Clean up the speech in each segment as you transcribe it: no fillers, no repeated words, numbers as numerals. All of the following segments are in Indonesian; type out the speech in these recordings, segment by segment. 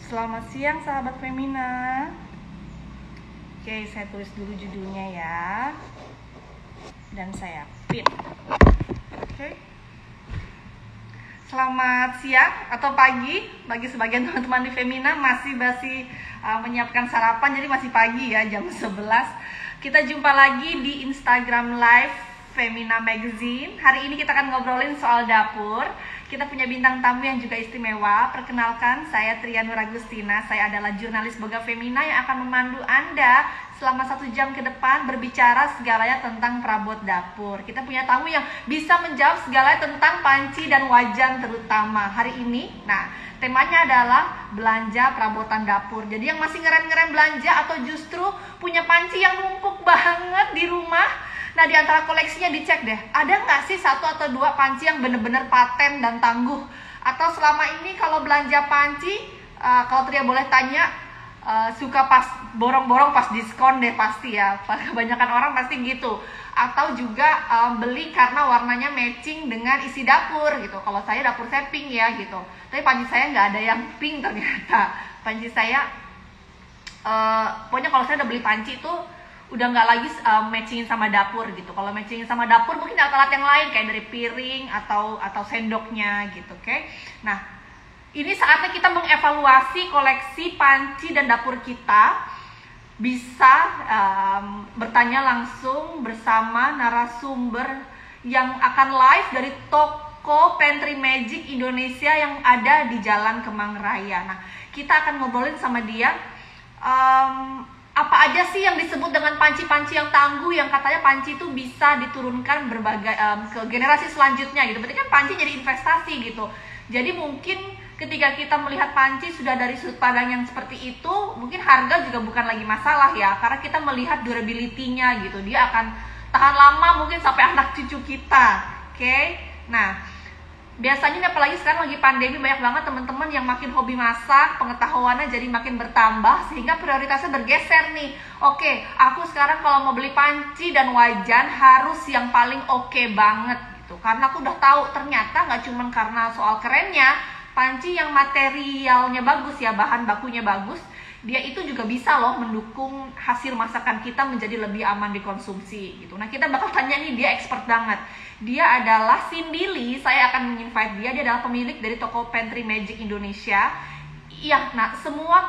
Selamat siang sahabat Femina. Oke, saya tulis dulu judulnya ya. Dan saya pin. Oke. Selamat siang atau pagi bagi sebagian teman-teman di Femina masih menyiapkan sarapan, jadi masih pagi ya, jam 11. Kita jumpa lagi di Instagram Live Femina Magazine. Hari ini kita akan ngobrolin soal dapur. Kita punya bintang tamu yang juga istimewa. Perkenalkan, saya Trianur Agustina. Saya adalah jurnalis Boga Femina yang akan memandu Anda selama 1 jam ke depan berbicara segalanya tentang perabot dapur. Kita punya tamu yang bisa menjawab segalanya tentang panci dan wajan terutama hari ini. Nah, temanya adalah belanja perabotan dapur. Jadi yang masih ngerem-ngerem belanja atau justru punya panci yang numpuk banget di rumah. Nah, di antara koleksinya dicek deh, ada nggak sih 1 atau 2 panci yang bener-bener paten dan tangguh? Atau selama ini kalau belanja panci, kalau Tria boleh tanya, suka pas borong-borong pas diskon deh pasti ya. Kebanyakan orang pasti gitu. Atau juga beli karena warnanya matching dengan isi dapur gitu. Kalau saya, dapur saya pink ya gitu. Tapi panci saya nggak ada yang pink ternyata. Panci saya, pokoknya kalau saya udah beli panci itu udah nggak lagi matchingin sama dapur gitu. Kalau matchingin sama dapur mungkin alat-alat yang lain kayak dari piring atau sendoknya gitu, oke? Nah, ini saatnya kita mengevaluasi koleksi panci dan dapur kita. Bisa bertanya langsung bersama narasumber yang akan live dari toko Pantry Magic Indonesia yang ada di Jalan Kemang Raya. Nah, kita akan ngobrolin sama dia apa aja sih yang disebut dengan panci-panci yang tangguh, yang katanya panci itu bisa diturunkan berbagai ke generasi selanjutnya gitu. Berarti kan panci jadi investasi gitu. Jadi mungkin ketika kita melihat panci sudah dari sudut pandang yang seperti itu, mungkin harga juga bukan lagi masalah ya, karena kita melihat durability-nya gitu. Dia akan tahan lama mungkin sampai anak cucu kita. Oke? Nah, biasanya apalagi sekarang lagi pandemi, banyak banget teman-teman yang makin hobi masak, pengetahuannya jadi makin bertambah sehingga prioritasnya bergeser nih. Oke, aku sekarang kalau mau beli panci dan wajan harus yang paling oke banget gitu. Karena aku udah tahu ternyata nggak cuma karena soal kerennya, panci yang materialnya bagus ya, bahan bakunya bagus, dia itu juga bisa loh mendukung hasil masakan kita menjadi lebih aman dikonsumsi gitu. Nah, kita bakal tanya nih, dia expert banget. Dia adalah Cindy Lee. Saya akan menginvite dia. Dia adalah pemilik dari toko Pantry Magic Indonesia. Iya, nah semua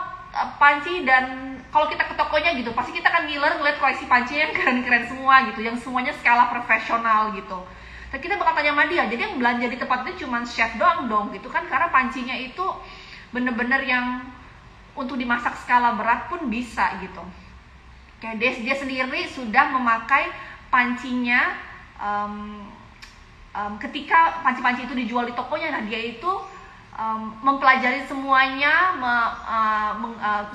panci, dan kalau kita ke tokonya gitu, pasti kita akan ngiler ngeliat koleksi panci yang keren-keren semua gitu, yang semuanya skala profesional gitu. Nah, kita bakal tanya sama dia. Jadi yang belanja di tempat itu cuma chef doang dong gitu kan, karena pancinya itu bener-bener yang untuk dimasak skala berat pun bisa gitu. Kayak dia sendiri sudah memakai pancinya ketika panci-panci itu dijual di tokonya. Nah, dia itu mempelajari semuanya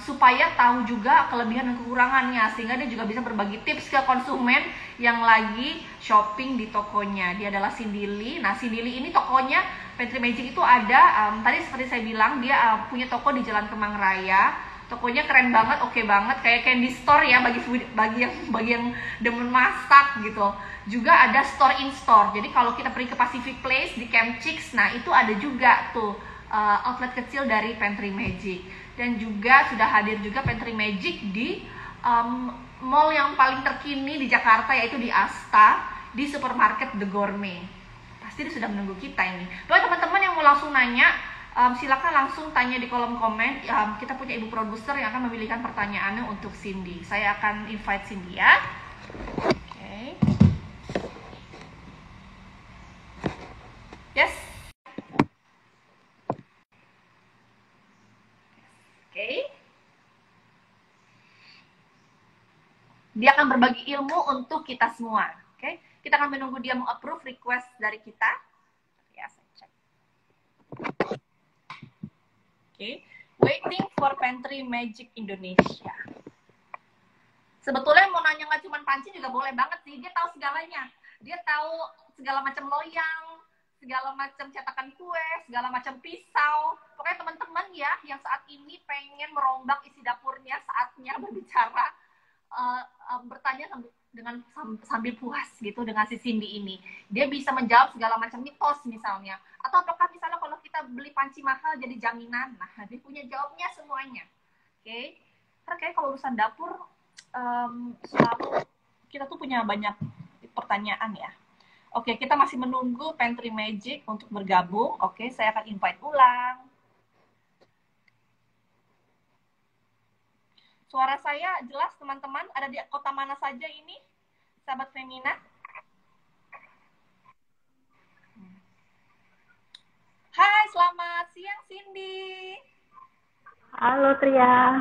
supaya tahu juga kelebihan dan kekurangannya, sehingga dia juga bisa berbagi tips ke konsumen yang lagi shopping di tokonya. Dia adalah Cindy Lee. Nah, Cindy Lee ini tokonya Pantry Magic itu ada, tadi seperti saya bilang, dia punya toko di Jalan Kemang Raya. Tokonya keren banget, oke banget, kayak candy store ya bagi yang demen masak gitu. Juga ada store in store. Jadi kalau kita pergi ke Pacific Place di Camp Chicks, nah itu ada juga tuh outlet kecil dari Pantry Magic. Dan juga sudah hadir juga Pantry Magic di mall yang paling terkini di Jakarta, yaitu di Asta, di supermarket The Gourmet. Pasti dia sudah menunggu kita ini. Buat teman-teman yang mau langsung nanya, silakan langsung tanya di kolom komen. Kita punya ibu produser yang akan memilihkan pertanyaannya untuk Cindy. Saya akan invite Cindy ya. Oke. Yes. Oke. Dia akan berbagi ilmu untuk kita semua. Oke. Kita akan menunggu dia meng-approve request dari kita. Ya, saya cek. Oke. Waiting for Pantry Magic Indonesia. Sebetulnya mau nanya nggak cuma panci juga boleh banget sih. Dia tahu segalanya. Dia tahu segala macam loyang, segala macam cetakan kue, segala macam pisau. Pokoknya teman-teman ya yang saat ini pengen merombak isi dapurnya, saatnya berbicara, bertanya sambil puas gitu dengan si Cindy ini. Dia bisa menjawab segala macam mitos misalnya. Atau apakah misalnya kalau kita kita beli panci mahal jadi jaminan? Nah, dia punya jawabnya semuanya. Oke. Karena kayak kalau urusan dapur selalu kita tuh punya banyak pertanyaan ya. Oke, kita masih menunggu Pantry Magic untuk bergabung. Oke, saya akan invite ulang. Suara saya jelas teman-teman? Ada di kota mana saja ini? Sahabat Femina? Hai, selamat siang Cindy. Halo Tria.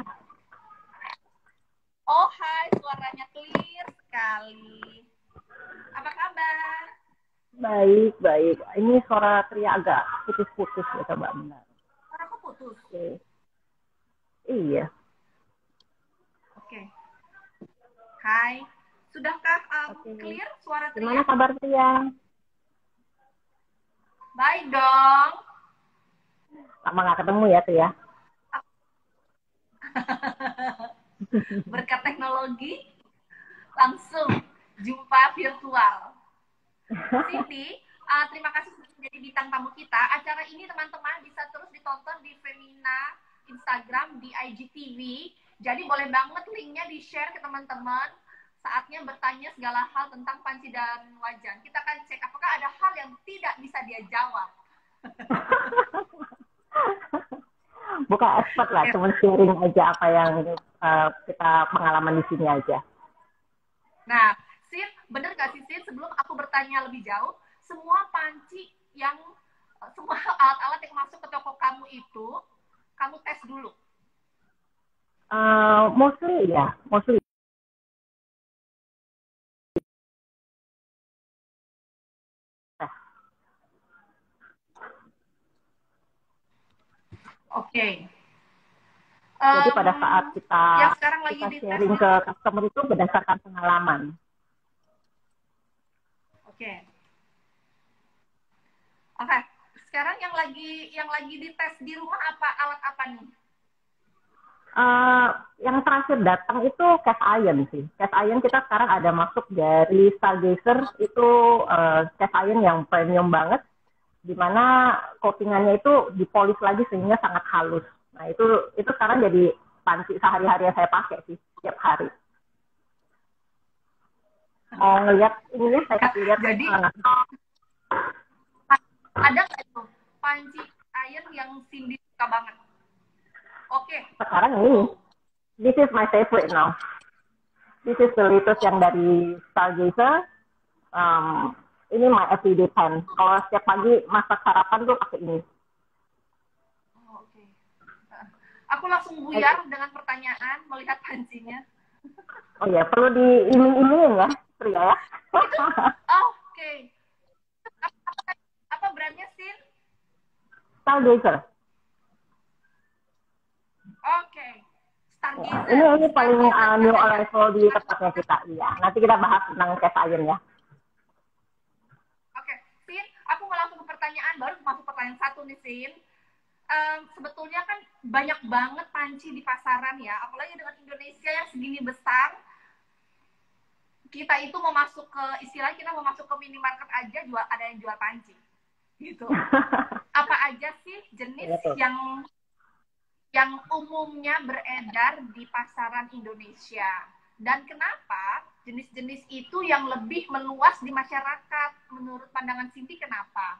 Oh, hai, suaranya clear sekali. Apa kabar? Baik, baik. Ini suara Tria agak putus-putus ya, coba benar. Suaraku putus. Oke. Iya. Oke. Hai, sudahkah Oke. clear suara Tria? Gimana kabar Tria? Baik dong. Lama nggak ketemu ya Tria? Berkat teknologi, langsung jumpa virtual. Cindy, terima kasih sudah menjadi bintang tamu kita. Acara ini teman-teman bisa terus ditonton di Femina Instagram, di IGTV. Jadi boleh banget linknya di-share ke teman-teman. Saatnya bertanya segala hal tentang panci dan wajan. Kita akan cek apakah ada hal yang tidak bisa dia jawab. Bukan expert lah, cuma sharing aja apa yang kita pengalaman di sini aja. Nah, Sin, bener gak sih Sin, sebelum aku bertanya lebih jauh, semua panci yang, semua alat-alat yang masuk ke toko kamu itu, kamu tes dulu? Mostly ya, mostly. Oke. Jadi pada saat kita sharing ke customer itu berdasarkan pengalaman. Oke. Oke. Sekarang yang lagi dites di rumah alat apa nih? Yang terakhir datang itu cast iron sih. Cast iron kita sekarang ada masuk dari Stargazer, itu cast iron yang premium banget, di mana coatingannya itu dipolis lagi sehingga sangat halus. Nah itu sekarang jadi panci sehari-hari yang saya pakai sih setiap hari. Mau ngelihat ininya, saya kasih lihat. Jadi ada nggak itu panci iron yang Cindy suka banget? Oke. Sekarang ini, this is my favorite now. This is the latest yang dari Stargazer. Ini my everyday pan. Kalau setiap pagi masak sarapan tuh pakai ini. Oke. Aku langsung buyar dengan pertanyaan melihat pancinya. Oh ya, perlu diiming-imingin ya, Tria ya. Oke. Apa brandnya, Sin? Stargazer. Oke. Stargazer. Ini paling new arrival di tempatnya kita. Iya. Nanti kita bahas tentang cast iron ya. Oke, Sin, aku mau langsung ke pertanyaan, baru masuk pertanyaan satu nih, Sin. Sebetulnya kan banyak banget panci di pasaran ya, apalagi dengan Indonesia yang segini besar. Kita itu mau masuk ke, istilahnya kita mau masuk ke minimarket aja ada yang jual panci. Gitu. Apa aja sih jenis yang umumnya beredar di pasaran Indonesia? Dan kenapa jenis-jenis itu yang lebih meluas di masyarakat? Menurut pandangan Cindy, kenapa?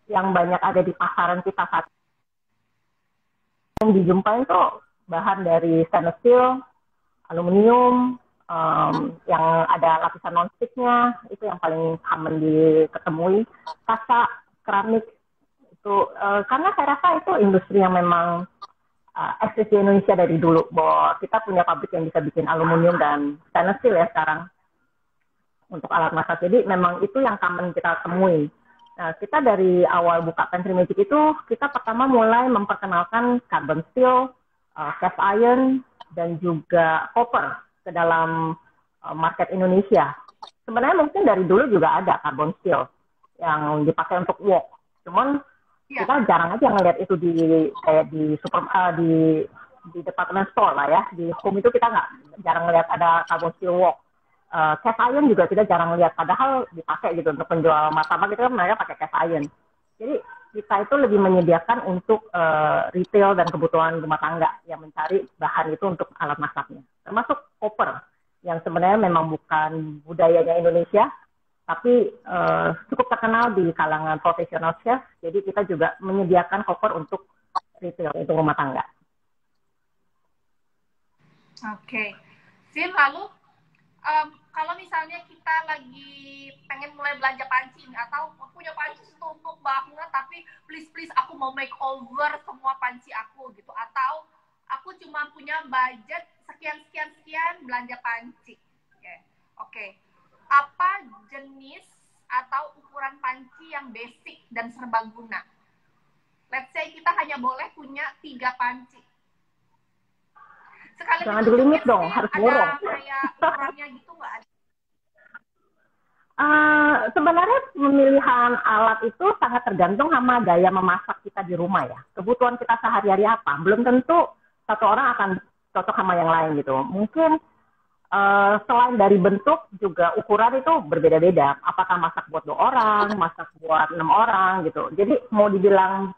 Yang banyak ada di pasaran kita saat yang dijumpai itu bahan dari stainless steel, aluminium, yang ada lapisan non-sticknya, itu yang paling common diketemui. Kaca, keramik, itu karena saya rasa itu industri yang memang eksis di Indonesia dari dulu, bahwa kita punya pabrik yang bisa bikin aluminium dan stainless steel ya sekarang untuk alat masak. Jadi memang itu yang common kita temui. Nah, kita dari awal buka Pantry Magic itu, kita pertama mulai memperkenalkan carbon steel, cast iron, dan juga copper ke dalam market Indonesia. Sebenarnya mungkin dari dulu juga ada carbon steel yang dipakai untuk wok. Cuman kita jarang aja ngeliat itu di department store lah ya. Di home itu kita jarang ngeliat ada carbon steel wok. Cast iron juga kita jarang lihat, padahal dipakai gitu untuk penjual martabak itu kan mereka pakai cast iron. Jadi kita itu lebih menyediakan untuk retail dan kebutuhan rumah tangga yang mencari bahan itu untuk alat masaknya. Termasuk koper yang sebenarnya memang bukan budayanya Indonesia, tapi cukup terkenal di kalangan profesional chef. Jadi kita juga menyediakan koper untuk retail, untuk rumah tangga. Oke. Sin, lalu kalau misalnya kita lagi pengen mulai belanja panci atau punya panci setumpuk banget tapi please aku mau makeover semua panci aku gitu, atau aku cuma punya budget sekian belanja panci. Oke. Apa jenis atau ukuran panci yang basic dan serbaguna? Let's say kita hanya boleh punya 3 panci. Sekali jangan dilimit dong, harus borong. Ada kayak ukurannya gitu nggak? Sebenarnya pemilihan alat itu sangat tergantung sama gaya memasak kita di rumah ya. Kebutuhan kita sehari-hari apa. Belum tentu satu orang akan cocok sama yang lain gitu. Mungkin selain dari bentuk juga ukuran itu berbeda-beda. Apakah masak buat 2 orang, masak buat 6 orang gitu. Jadi mau dibilang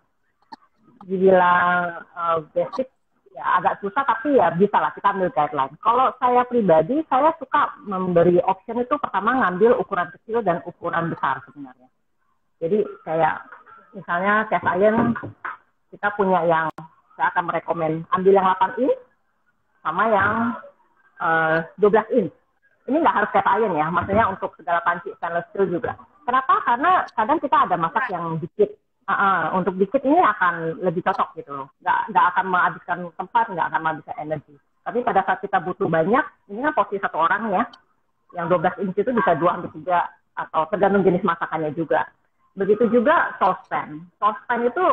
basic ya agak susah, tapi ya bisa lah kita ambil guideline. Kalau saya pribadi, saya suka memberi option itu pertama ngambil ukuran kecil dan ukuran besar sebenarnya. Jadi kayak misalnya cast iron, kita punya yang saya akan merekomen ambil yang 8 inch sama yang 12 inch. Ini nggak harus cast iron ya, maksudnya untuk segala panci stainless steel juga. Kenapa? Karena kadang kita ada masak yang dikit. Untuk dikit ini akan lebih cocok gitu loh. Nggak akan menghabiskan tempat, nggak akan menghabiskan energi. Tapi pada saat kita butuh banyak, ini kan posisi satu orang ya, yang 12 inch itu bisa 2-3, atau tergantung jenis masakannya juga. Begitu juga saucepan. Saucepan itu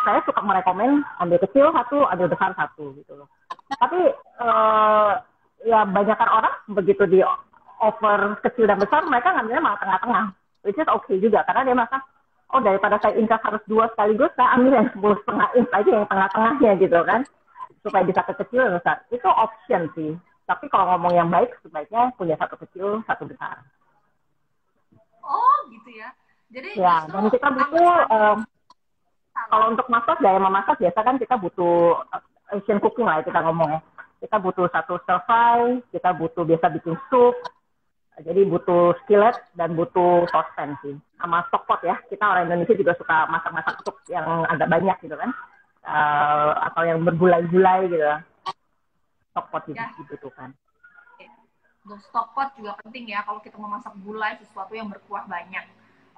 saya suka merekomen ambil kecil 1, ambil besar 1 gitu loh. Tapi ya banyakkan orang begitu di offer kecil dan besar, mereka ngambilnya malah tengah-tengah. Which is okay juga, karena dia merasa oh daripada saya inkas harus 2 sekaligus, saya ambil yang 10,5 inch aja yang tengah-tengahnya gitu kan, supaya bisa kecil dan besar. Itu option sih. Tapi kalau ngomong yang baik, sebaiknya punya 1 kecil, 1 besar. Oh gitu ya. Jadi ya, dan kita butuh kalau untuk masak, gaya memasak biasa kan kita butuh Asian cooking lah kita ngomong ya. Kita butuh 1 stir fry, kita butuh biasa bikin sup. Jadi butuh skillet dan butuh saucepan sih. Sama stockpot ya. Kita orang Indonesia juga suka masak-masak sup yang agak banyak gitu kan. Atau yang bergulai-gulai gitu. Stockpot juga dibutuhkan. Stockpot juga penting ya kalau kita memasak gulai, sesuatu yang berkuah banyak.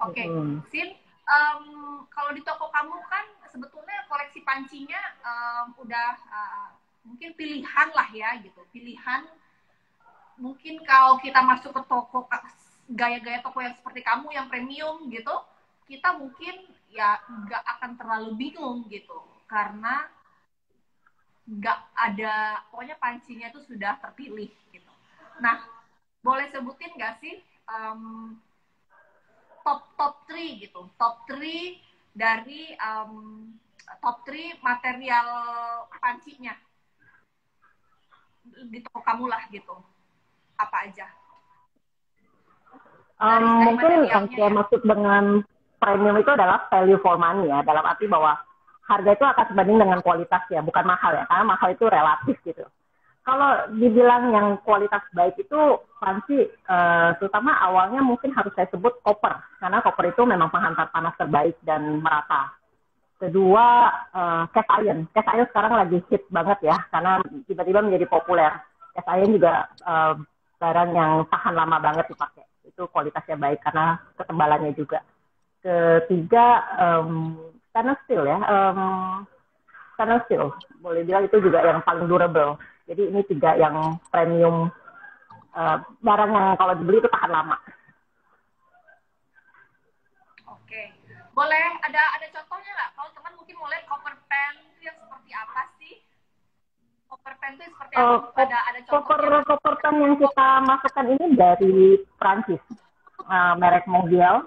Oke. Sin, kalau di toko kamu kan sebetulnya koleksi pancinya udah mungkin pilihan lah ya gitu. Pilihan. Mungkin kalau kita masuk ke toko gaya-gaya toko yang seperti kamu yang premium gitu, kita mungkin ya nggak akan terlalu bingung gitu, karena nggak ada, pokoknya pancinya itu sudah terpilih gitu. Nah, boleh sebutin nggak sih top 3 gitu, top 3 dari top 3 material pancinya di toko kamu lah gitu. Apa aja? Mungkin yang saya maksud dengan premium itu adalah value for money ya, dalam arti bahwa harga itu akan sebanding dengan kualitas ya, bukan mahal ya, karena mahal itu relatif gitu. Kalau dibilang yang kualitas baik itu panci, terutama awalnya mungkin harus saya sebut koper, karena koper itu memang penghantar panas terbaik dan merata. Kedua, cast iron. Cast iron sekarang lagi hit banget ya, karena tiba-tiba menjadi populer. Cast iron juga barang yang tahan lama banget dipakai. Itu kualitasnya baik karena ketebalannya juga. Ketiga, stainless steel ya. Stainless steel, boleh bilang itu juga yang paling durable. Jadi ini 3 yang premium, barang yang kalau dibeli itu tahan lama. Oke. Boleh ada contohnya nggak? Kalau teman mungkin mau lihat copper pan itu yang seperti apa sih? Copper pan itu seperti apa? Ada contohnya? Copper pan yang kita masukkan ini dari Prancis, merek Mogiel.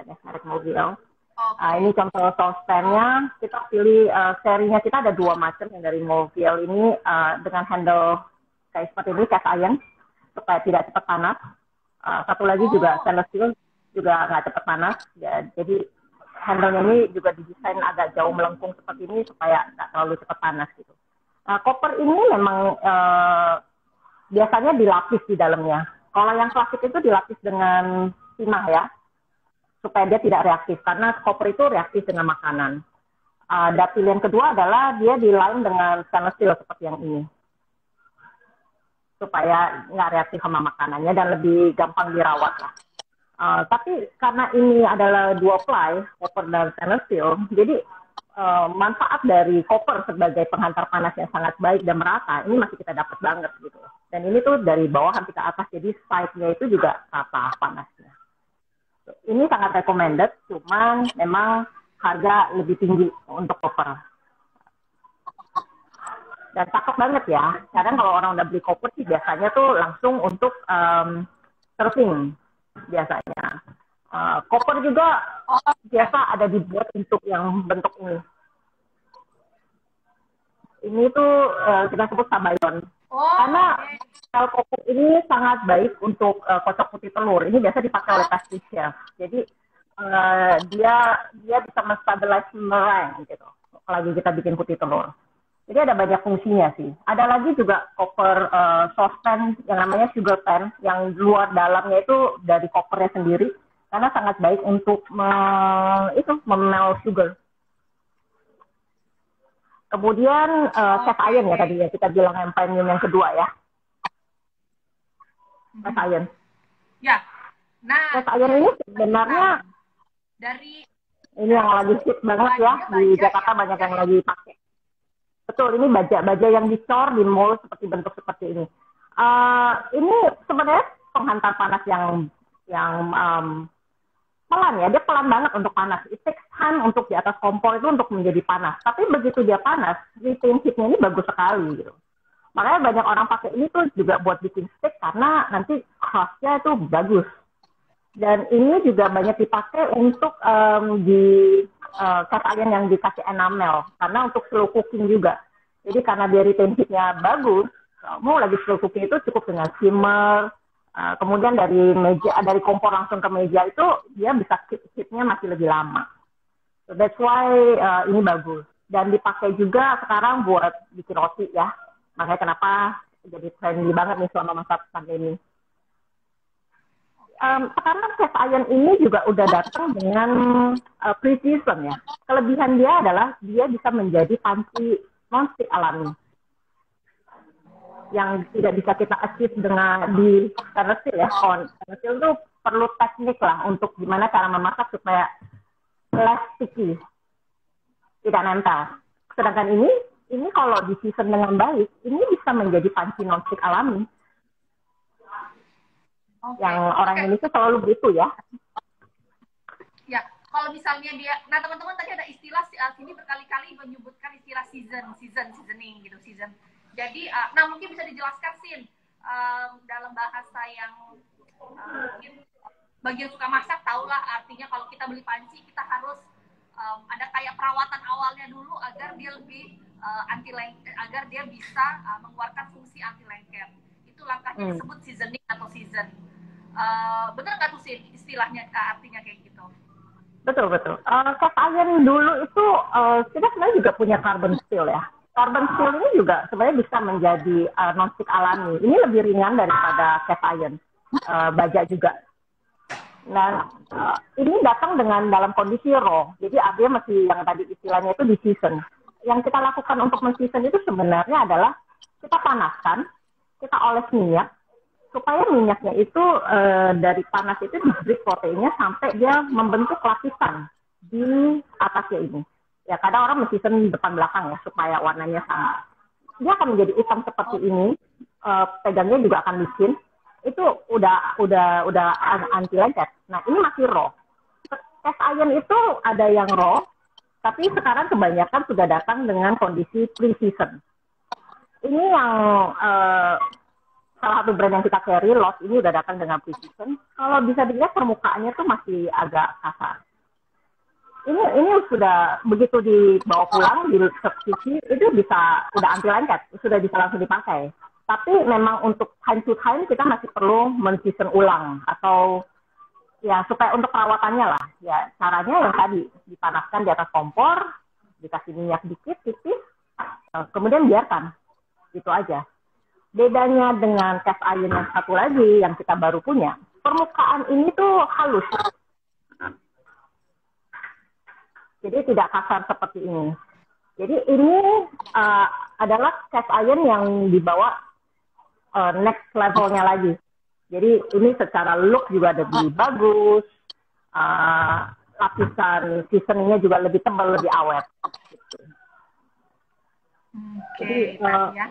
Merek Mogiel. Ini contoh saucepan-nya. Kita pilih serinya, kita ada 2 macam yang dari Mogiel ini dengan handle kayak seperti ini, cast iron, supaya tidak cepat panas. Satu lagi juga stainless steel, juga nggak cepat panas. Ya, jadi handle-nya ini juga didesain agak jauh melengkung seperti ini supaya nggak terlalu cepat panas gitu. Nah, koper ini memang biasanya dilapis di dalamnya. Kalau yang klasik itu dilapis dengan timah ya, supaya dia tidak reaktif, karena koper itu reaktif dengan makanan. Dan pilihan kedua adalah dia di-line dengan stainless steel seperti yang ini, supaya nggak reaktif sama makanannya dan lebih gampang dirawat lah. Tapi karena ini adalah dual ply, koper dan stainless steel, jadi manfaat dari koper sebagai penghantar panas yang sangat baik dan merata, ini masih kita dapat banget gitu. Dan ini tuh dari bawah sampai ke atas, jadi side-nya itu juga rata panasnya. Ini sangat recommended, cuman memang harga lebih tinggi untuk koper. Dan cakep banget ya. Kadang kalau orang udah beli koper sih biasanya tuh langsung untuk surfing biasanya. Koper juga biasa ada dibuat untuk yang bentuk ini. Ini tuh kita sebut sabayon. Karena sel koper ini sangat baik untuk kocok putih telur. Ini biasa dipakai oleh pastry chef. Jadi dia bisa menstabilize meringue gitu. Lagi kita bikin putih telur. Jadi ada banyak fungsinya sih. Ada lagi juga koper saucepan yang namanya sugar pan, yang luar dalamnya itu dari kopernya sendiri, karena sangat baik untuk memel sugar. Kemudian cast iron ya tadi ya, kita bilang yang premium yang kedua ya. Cast iron. Ya. Nah, cast iron ini sebenarnya dari ini yang lagi hit banget ya, di Jakarta banyak yang lagi pakai. Betul, ini baja yang dicor di mall seperti bentuk seperti ini. Ini sebenarnya penghantar panas yang pelan ya, dia pelan banget untuk panas. It takes time untuk di atas kompor itu untuk menjadi panas. Tapi begitu dia panas, retain heat-nya ini bagus sekali gitu. Makanya banyak orang pakai ini tuh juga buat bikin steak karena nanti crust-nya itu bagus. Dan ini juga banyak dipakai untuk di cast iron yang dikasih enamel, karena untuk slow cooking juga. Jadi karena dia retain heat-nya bagus, kamu lagi slow cooking itu cukup dengan simmer. Kemudian dari kompor langsung ke meja itu dia bisa keep heat-nya masih lebih lama. So that's why ini bagus. Dan dipakai juga sekarang buat bikin roti ya. Makanya kenapa jadi trendy banget nih selama masa pandemi. Sekarang cast iron ini juga udah datang dengan pre-season ya. Kelebihan dia adalah dia bisa menjadi panci non-stick alami yang tidak bisa kita achieve dengan di stainless steel ya. Stainless steel itu perlu teknik lah untuk gimana cara memasak supaya less sticky, tidak nempel. Sedangkan ini kalau di season dengan baik, ini bisa menjadi panci non-stick alami. Yang orang Indonesia selalu begitu ya. Ya, kalau misalnya dia, nah teman-teman tadi ada istilah sini berkali-kali menyebutkan istilah seasoning gitu, season. Jadi, nah mungkin bisa dijelaskan Sin dalam bahasa yang mungkin bagi yang suka masak tahulah artinya kalau kita beli panci kita harus ada kayak perawatan awalnya dulu agar dia lebih agar dia bisa mengeluarkan fungsi anti lengket. Itu langkahnya disebut seasoning atau season. Benar nggak tuh Sin istilahnya artinya kayak gitu? Betul. Cast iron dulu itu kita sebenarnya juga punya carbon steel ya. Carbon steel ini juga sebenarnya bisa menjadi non-stick alami. Ini lebih ringan daripada cast iron, baja juga. Nah, ini datang dengan dalam kondisi raw. Jadi artinya masih yang tadi istilahnya itu di season. Yang kita lakukan untuk men-season itu sebenarnya adalah kita panaskan, kita oles minyak, supaya minyaknya itu dari panas itu diberi proteinnya sampai dia membentuk lapisan di atasnya ini. Ya kadang orang men-season depan belakang ya supaya warnanya sama. Dia akan menjadi hitam seperti ini. Pegangnya juga akan licin. Itu udah anti lengket. Nah ini masih raw. Cast iron itu ada yang raw, tapi sekarang kebanyakan sudah datang dengan kondisi pre-season. Ini yang salah satu brand yang kita carry, Lost ini udah datang dengan pre-season. Kalau bisa dilihat permukaannya tuh masih agak kasar. Ini sudah begitu dibawa pulang di substitusi itu bisa udah anti lengket, sudah bisa langsung dipakai. Tapi memang untuk time to time kita masih perlu men-season ulang atau ya supaya untuk perawatannya lah. Ya caranya yang tadi dipanaskan di atas kompor, dikasih minyak dikit tipis, kemudian biarkan. Itu aja. Bedanya dengan cast iron yang satu lagi yang kita baru punya, permukaan ini tuh halus. Jadi tidak kasar seperti ini. Jadi ini adalah cast iron yang dibawa next levelnya lagi. Jadi ini secara look juga lebih bagus, lapisan seasoningnya juga lebih tebal, lebih awet. Jadi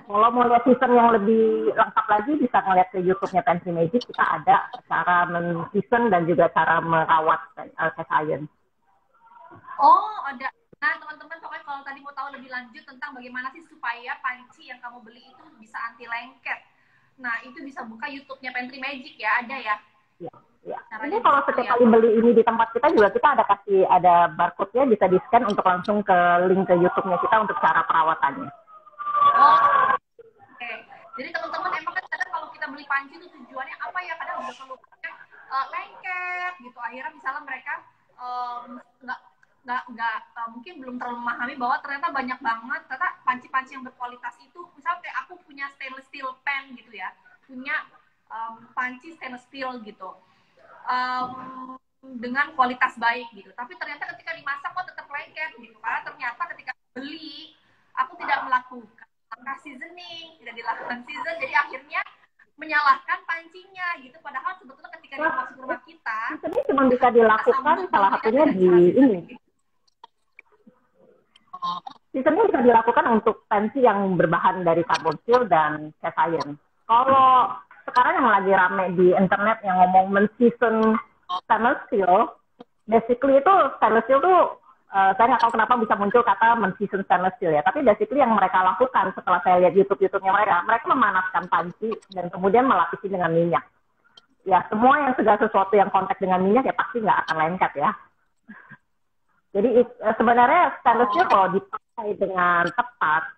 kalau mau lihat season yang lebih lengkap lagi bisa ngeliat ke YouTube-nya Pantry Magic. Kita ada cara men-season dan juga cara merawat cast iron. Oh, ada. Nah, teman-teman, pokoknya kalau tadi mau tahu lebih lanjut tentang bagaimana sih supaya panci yang kamu beli itu bisa anti lengket. Nah, itu bisa buka YouTube-nya Pantry Magic ya, ada ya? Ya. Ini kalau setiap kali beli ini di tempat kita juga kita ada barcode-nya, bisa di-scan untuk langsung ke link ke YouTube-nya kita untuk cara perawatannya. Oh, oke. Jadi teman-teman emang kan kadang kalau kita beli panci itu tujuannya apa ya? Kadang udah keluarnya lengket gitu. Akhirnya misalnya mereka mungkin belum terlalu memahami bahwa ternyata banyak banget ternyata panci-panci yang berkualitas itu, misalnya kayak aku punya stainless steel pan gitu ya, punya panci stainless steel gitu dengan kualitas baik gitu, tapi ternyata ketika dimasak kok tetap lengket gitu, karena ternyata ketika beli aku tidak melakukan langkah seasoning, tidak dilakukan season, jadi akhirnya menyalahkan pancinya gitu, padahal sebetulnya ketika dia masuk ke rumah kita ini cuma bisa dilakukan salah satunya di ini. Seasonnya bisa dilakukan untuk panci yang berbahan dari carbon steel dan cast iron. Kalau sekarang yang lagi rame di internet yang ngomong men-season stainless steel, basically itu stainless steel tuh saya nggak tahu kenapa bisa muncul kata men-season stainless steel ya, tapi basically yang mereka lakukan setelah saya lihat YouTube-nya mereka memanaskan panci dan kemudian melapisi dengan minyak. Ya semua yang segala sesuatu yang kontak dengan minyak ya pasti nggak akan lengket ya. Jadi sebenarnya stainless steel kalau dipakai dengan tepat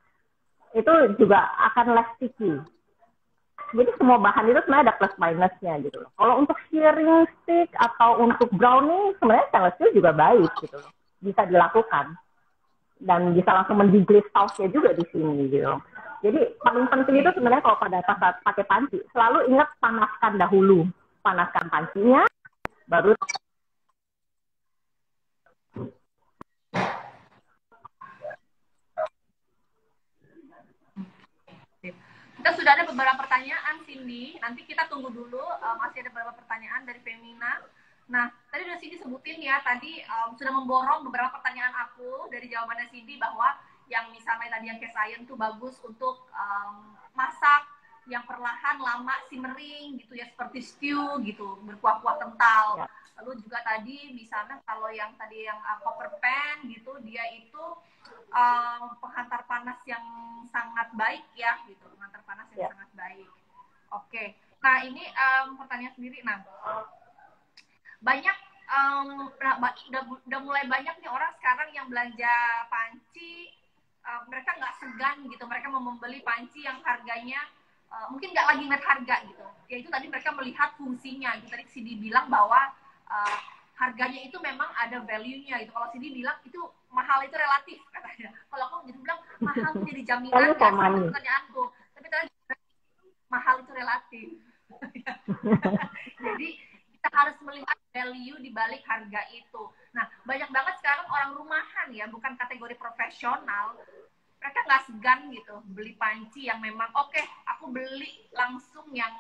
itu juga akan less sticky. Jadi semua bahan itu sebenarnya ada plus minusnya gitu loh. Kalau untuk searing stick atau untuk browning sebenarnya stainless steel juga baik gitu loh. Bisa dilakukan dan bisa langsung mendiglis sausnya juga di sini gitu. Jadi paling penting itu sebenarnya kalau pada saat pakai panci selalu ingat panaskan dahulu, panaskan pancinya baru. Kita sudah ada beberapa pertanyaan, Cindy. Nanti kita tunggu dulu, masih ada beberapa pertanyaan dari Femina. Nah, tadi udah Cindy sebutin ya, tadi sudah memborong beberapa pertanyaan aku dari jawabannya Cindy bahwa yang misalnya tadi yang cast iron tuh bagus untuk masak yang perlahan lama simmering gitu ya, seperti stew gitu, berkuah-kuah kental. Lalu juga tadi misalnya kalau yang tadi yang copper pan gitu, dia itu penghantar panas yang sangat baik ya gitu, penghantar panas yang sangat baik. Oke. Nah, ini pertanyaan sendiri. Nah, banyak udah mulai banyak nih orang sekarang yang belanja panci, mereka nggak segan gitu, mereka mau membeli panci yang harganya mungkin nggak lagi ngeliat harga gitu, yaitu tadi mereka melihat fungsinya gitu. Tadi Cindy bilang bahwa harganya itu memang ada value-nya gitu. Kalau Cindy bilang itu mahal itu relatif katanya. Kalau aku jadi bilang mahal itu jadi jaminan ya, pertanyaanku. Tapi tadi mahal itu relatif. Jadi kita harus melihat value di balik harga itu. Nah, banyak banget sekarang orang rumahan ya, bukan kategori profesional. Mereka nggak segan gitu beli panci yang memang oke, aku beli langsung yang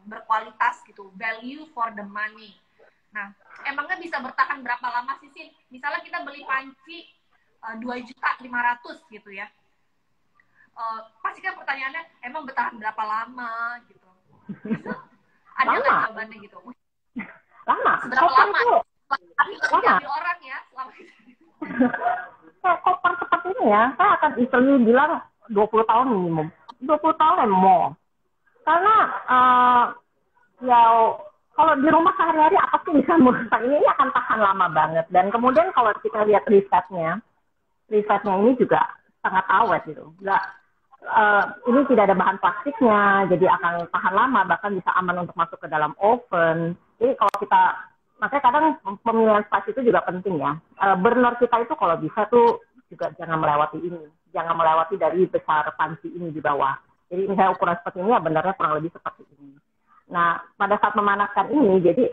berkualitas gitu, value for the money. Nah, emangnya bisa bertahan berapa lama sih sih? Misalnya kita beli panci 2.500.000 gitu ya. Pasti kan pertanyaannya emang bertahan berapa lama gitu. Ada nggak jawabannya gitu? Lama. Seberapa lama? Lama. Orang ya selama itu. Koper seperti ini ya, saya akan easily bilang 20 tahun minimum. 20 tahun and more. Karena ya kalau di rumah sehari-hari apa sih bisa menggunakan ini akan tahan lama banget. Dan kemudian kalau kita lihat risetnya ini juga sangat awet gitu. Ini tidak ada bahan plastiknya, jadi akan tahan lama, bahkan bisa aman untuk masuk ke dalam oven. Jadi kalau kita makanya kadang pemilihan size itu juga penting ya. Burner kita itu kalau bisa tuh juga jangan melewati ini, jangan melewati dari besar panci ini di bawah. Jadi misalnya ukuran seperti ini ya benernya kurang lebih seperti ini. Nah pada saat memanaskan ini jadi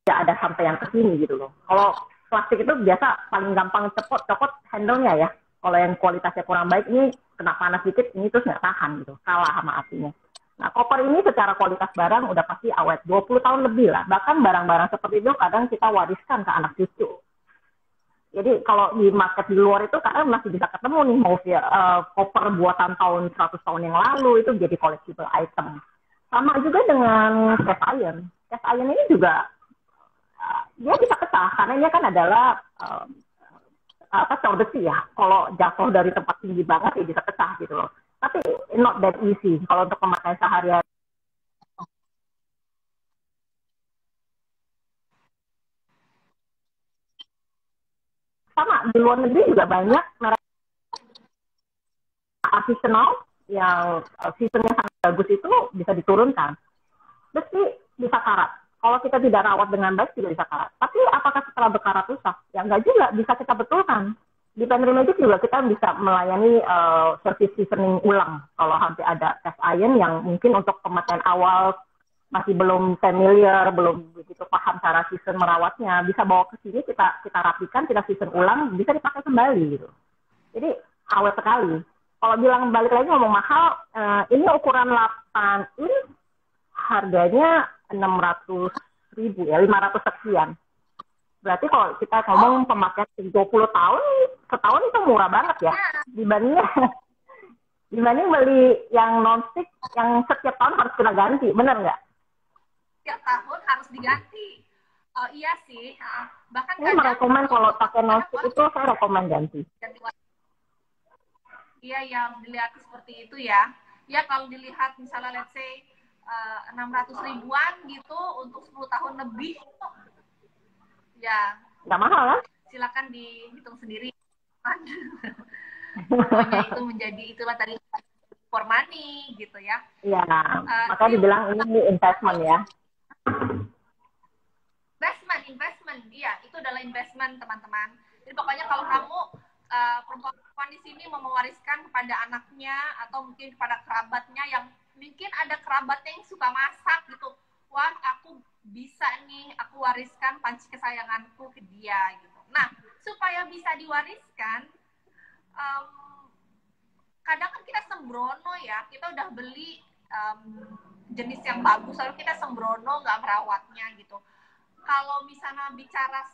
tidak ada sampai yang ke sini gitu loh. Kalau plastik itu biasa paling gampang copot handle-nya ya. Kalau yang kualitasnya kurang baik ini kena panas dikit ini terus nggak tahan gitu, kalah sama apinya. Nah, koper ini secara kualitas barang udah pasti awet, 20 tahun lebih lah. Bahkan barang-barang seperti itu kadang kita wariskan ke anak cucu. Jadi kalau di market di luar itu kadang masih bisa ketemu nih mau koper buatan tahun 100 tahun yang lalu itu jadi collectible item. Sama juga dengan cast iron. Cast iron ini juga dia bisa pecah karena ini kan adalah besi ya. Kalau jatuh dari tempat tinggi banget ya bisa pecah gitu loh. Tapi not that easy kalau untuk pemakaian sehari-hari. Sama di luar negeri juga banyak merek artisanal yang seasonnya sangat bagus itu bisa diturunkan. Besi bisa karat. Kalau kita tidak rawat dengan baik juga bisa karat. Tapi apakah setelah berkarat rusak? Ya enggak juga, bisa kita betulkan. Di Penry Magic juga kita bisa melayani service seasoning ulang. Kalau sampai ada cast iron yang mungkin untuk pemakaian awal masih belum familiar, belum begitu paham cara season merawatnya, bisa bawa ke sini kita rapikan, kita season ulang, bisa dipakai kembali gitu. Jadi awet sekali. Kalau bilang balik lagi ngomong mahal, ini ukuran 8 in harganya 600.000 ya, 500 sekian. Berarti kalau kita ngomong pemakaian 20 tahun, setahun itu murah banget ya. Dibanding beli yang non-stick yang setiap tahun harus kena ganti, bener nggak? Setiap tahun harus diganti. Iya sih. Bahkan saya merekomen kalau pakai non-stick itu saya rekomen ganti. Iya, yang dilihat seperti itu ya. Ya kalau dilihat misalnya let's say 600 ribuan gitu untuk 10 tahun lebih, ya nggak mahal kan? Silakan dihitung sendiri. Pokoknya itu menjadi itulah tadi for money gitu ya. Iya, maka dibilang ini investment ya. Investment, iya itu adalah investment teman-teman. Jadi pokoknya kalau kamu perempuan di sini mau mewariskan kepada anaknya atau mungkin kepada kerabatnya yang mungkin ada kerabatnya yang suka masak gitu, wah aku bisa nih aku wariskan panci kesayanganku ke dia gitu. Nah supaya bisa diwariskan, kadang kan kita sembrono ya, kita udah beli jenis yang bagus lalu kita sembrono nggak merawatnya gitu. Kalau misalnya bicara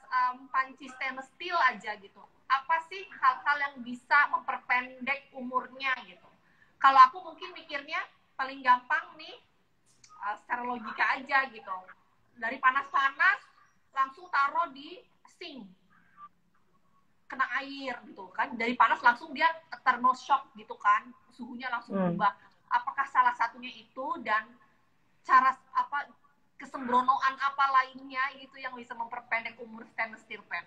panci stainless steel aja gitu, apa sih hal-hal yang bisa memperpendek umurnya gitu? Kalau aku mungkin mikirnya paling gampang nih secara logika aja gitu. Dari panas-panas langsung taruh di sink, kena air gitu kan. Dari panas langsung dia thermoshock gitu kan, suhunya langsung berubah. Apakah salah satunya itu dan cara apa kesembronoan apa lainnya gitu yang bisa memperpendek umur stainless steel pan?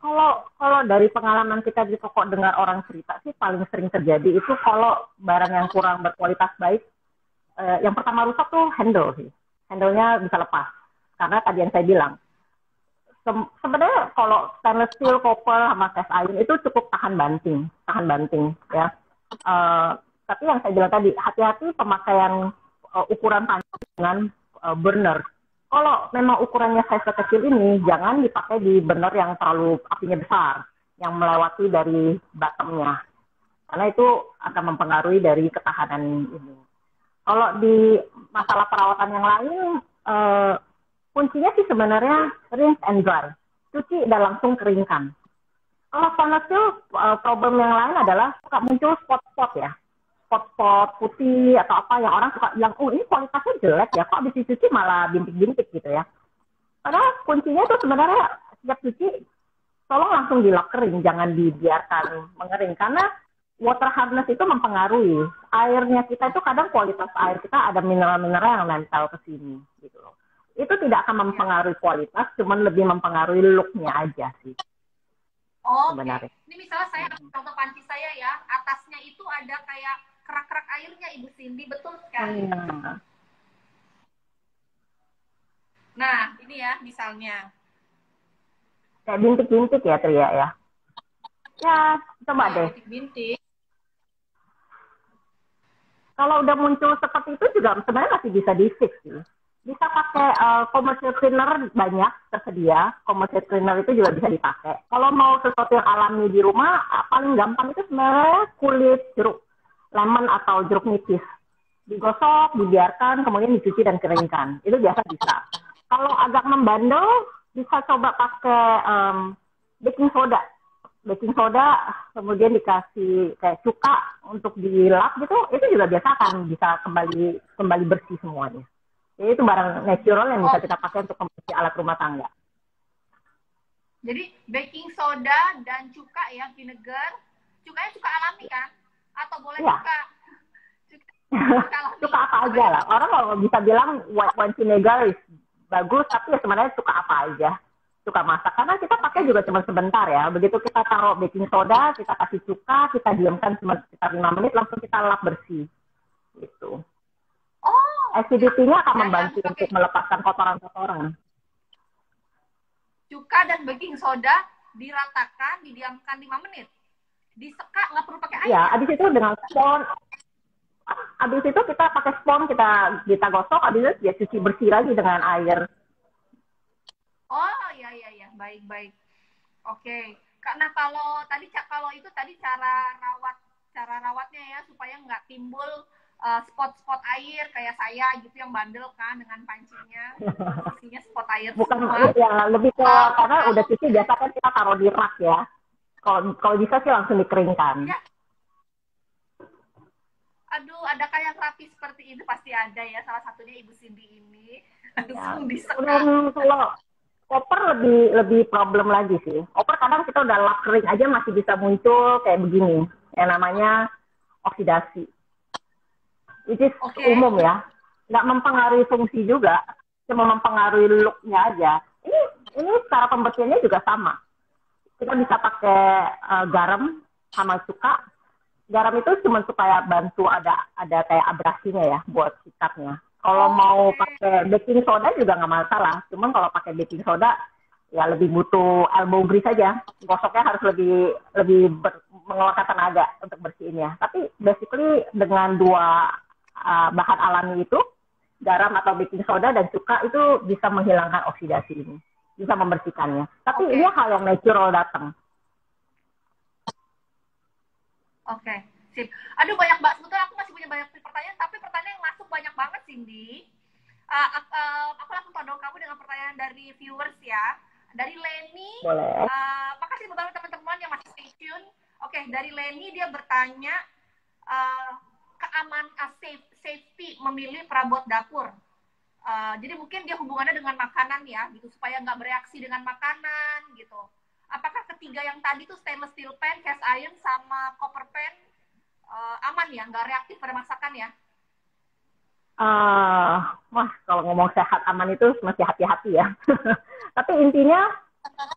Kalau dari pengalaman kita di toko dengar orang cerita sih paling sering terjadi itu kalau barang yang kurang berkualitas baik, yang pertama rusak tuh handle sih. Handle-nya bisa lepas. Karena tadi yang saya bilang, sebenarnya kalau stainless steel, copper, sama cast iron itu cukup tahan banting ya. Tapi yang saya bilang tadi, hati-hati pemakaian ukuran panci dengan burner. Kalau memang ukurannya size kecil ini, jangan dipakai di burner yang terlalu apinya besar, yang melewati dari bottomnya. Karena itu akan mempengaruhi dari ketahanan ini. Kalau di masalah perawatan yang lain, kuncinya sih sebenarnya rinse and dry. Cuci dan langsung keringkan. Kalau stainless steel, problem yang lain adalah suka muncul spot-spot ya. Spot-spot putih atau apa yang orang suka bilang, oh ini kualitasnya jelek ya, kok habis dicuci malah bintik-bintik gitu ya. Padahal kuncinya itu sebenarnya setiap cuci, tolong langsung dilap kering, jangan dibiarkan mengering. Karena water hardness itu mempengaruhi. Airnya kita itu kadang kualitas air kita ada mineral-mineral yang nempel ke sini gitu loh. Itu tidak akan mempengaruhi kualitas, cuman lebih mempengaruhi look-nya aja sih. Oh, sebenarnya. Ini misalnya saya contoh panci saya ya, atasnya itu ada kayak kerak-kerak airnya Ibu Cindy, betul kan? Nah, ini ya misalnya. Kayak bintik-bintik ya, Tria ya. Ya, coba Iya, deh. bintik-bintik. Kalau udah muncul seperti itu juga sebenarnya masih bisa di-fix sih. Bisa pakai commercial cleaner banyak tersedia. Commercial cleaner itu juga bisa dipakai. Kalau mau sesuatu yang alami di rumah, paling gampang itu sebenarnya kulit jeruk lemon atau jeruk nipis. Digosok, dibiarkan, kemudian dicuci dan keringkan. Itu biasa bisa. Kalau agak membandel, bisa coba pakai baking soda. Baking soda, kemudian dikasih kayak cuka untuk dilap gitu, itu juga biasa akan bisa kembali bersih semuanya. Jadi itu barang natural yang bisa kita pakai untuk membersih alat rumah tangga. Jadi baking soda dan cuka ya, vinegar. Cukanya cuka alami kan? Atau boleh Iya. Cuka apa aja lah. Orang kalau bisa bilang white wine vinegar bagus, tapi ya sebenarnya cuka apa aja. Suka masak karena kita pakai juga cuma sebentar ya. Begitu kita taruh baking soda, kita kasih cuka, kita diamkan cuma sekitar 5 menit, langsung kita lap bersih gitu. Acidity-nya akan membantu untuk melepaskan kotoran-kotoran. Cuka dan baking soda diratakan, didiamkan 5 menit. Disekak, nggak perlu pakai air. Ya, habis itu dengan spons. Habis itu kita pakai spons, kita gosok, habis itu ya cuci bersih lagi dengan air. Oh, iya. Baik. Oke. Karena kalau itu tadi cara rawatnya ya supaya nggak timbul spot-spot air kayak saya gitu yang bandel kan dengan pancinya. Isinya spot air bukan semua. Ya lebih ke karena udah cuci biasa kan kita taruh di rak ya. Kalau bisa sih langsung dikeringkan. Ya. Aduh, ada kayak rapi seperti ini pasti ada ya. Salah satunya Ibu Cindy ini. Langsung disekak. Kalau koper lebih problem lagi sih. Koper kadang kita udah lap kering aja masih bisa muncul kayak begini. Yang namanya oksidasi. Itu umum ya. Nggak mempengaruhi fungsi juga. Cuma mempengaruhi look-nya aja. Ini cara pembersihannya juga sama. Kita bisa pakai garam sama cuka. Garam itu cuma supaya bantu ada kayak abrasinya ya buat sikatnya. Kalau mau pakai baking soda juga nggak masalah. Cuman kalau pakai baking soda ya lebih butuh elbow grease saja. Gosoknya harus lebih mengeluarkan tenaga untuk bersihinnya. Tapi basically dengan dua bahan alami itu, garam atau baking soda dan cuka itu bisa menghilangkan oksidasi ini. Bisa membersihkannya. Tapi ini hal yang natural datang. Oke, sip. Aduh banyak banget, sebetulnya aku masih punya banyak pertanyaan, tapi pertanyaan yang masuk banyak banget, Cindy. Aku langsung todong kamu dengan pertanyaan dari viewers ya. Dari Leni, makasih banget teman-teman yang masih stay tune. Oke, dari Leni dia bertanya safety memilih perabot dapur. Jadi mungkin dia hubungannya dengan makanan ya, gitu supaya nggak bereaksi dengan makanan gitu. Apakah ketiga yang tadi tuh stainless steel pan, cast iron, sama copper pan aman ya, nggak reaktif pada masakan ya? Kalau ngomong sehat aman itu masih hati-hati ya. Tapi intinya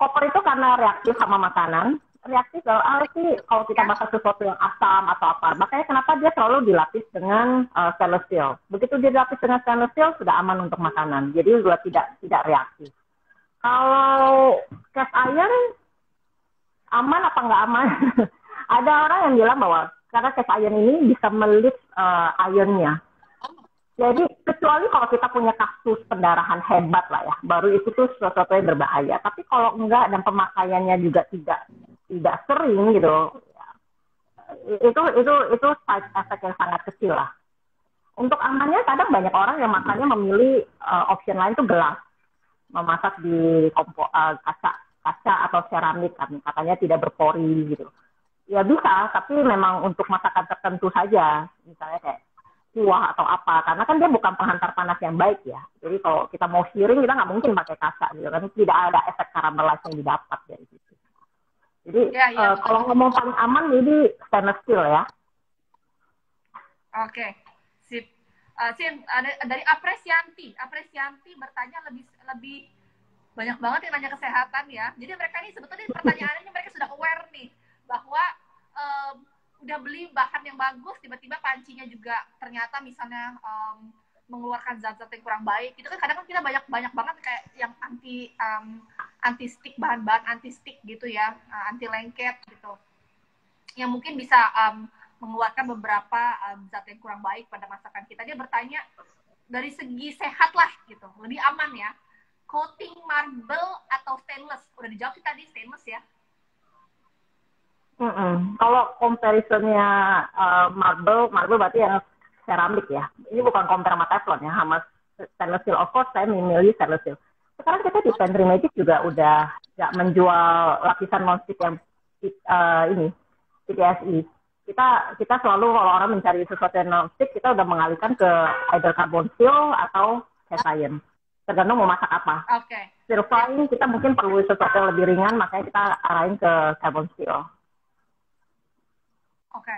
copper itu karena reaktif sama makanan. Reaktif kalau kita masak sesuatu yang asam atau apa. Makanya kenapa dia selalu dilapis dengan stainless steel. Begitu dia dilapis dengan stainless steel sudah aman untuk makanan. Jadi juga tidak reaktif. Kalau cast iron aman apa nggak aman? Ada orang yang bilang bahwa karena cast iron ini bisa melift ironnya. Jadi kecuali kalau kita punya kasus pendarahan hebat lah ya, baru itu tuh sesuatu yang berbahaya. Tapi kalau enggak dan pemakaiannya juga tidak sering gitu, itu side effect yang sangat kecil lah. Untuk amannya kadang banyak orang yang makanya memilih option lain tuh gelas, memasak di kaca atau seramik kan, katanya tidak berpori gitu. Ya bisa, tapi memang untuk masakan tertentu saja, misalnya kayak kuah atau apa, karena kan dia bukan penghantar panas yang baik ya. Jadi kalau kita mau searing kita nggak mungkin pakai kaca gitu kan, tidak ada efek caramelize yang didapat dari situ. Jadi kalau ngomong paling aman jadi stainless steel ya. Oke, sip. Dari Apresianti bertanya lebih banyak banget yang nanya kesehatan ya. Jadi mereka ini sebetulnya pertanyaannya mereka sudah aware nih bahwa udah beli bahan yang bagus, tiba-tiba pancinya juga ternyata misalnya mengeluarkan zat-zat yang kurang baik. Itu kan kadang kan kita banyak banget kayak yang anti stick, bahan-bahan anti stick gitu ya, anti lengket gitu. Yang mungkin bisa mengeluarkan beberapa zat yang kurang baik pada masakan kita. Dia bertanya dari segi sehat lah gitu, lebih aman ya. Coating marble atau stainless? Udah dijawab sih tadi, stainless ya. Kalau comparisonnya marble berarti yang seramik ya. Ini bukan compare sama Teflon ya, sama stainless steel. Of course, saya memilih stainless steel. Sekarang kita di Pantry Magic juga udah nggak menjual lapisan non-stick yang ini, PTSI. Kita selalu kalau orang mencari sesuatu yang non-stick, kita udah mengalihkan ke either carbon steel atau cast iron. Tergantung mau masak apa. Oke. Stir frying kita mungkin perlu sesuatu yang lebih ringan, makanya kita arahin ke carbon steel. Oke.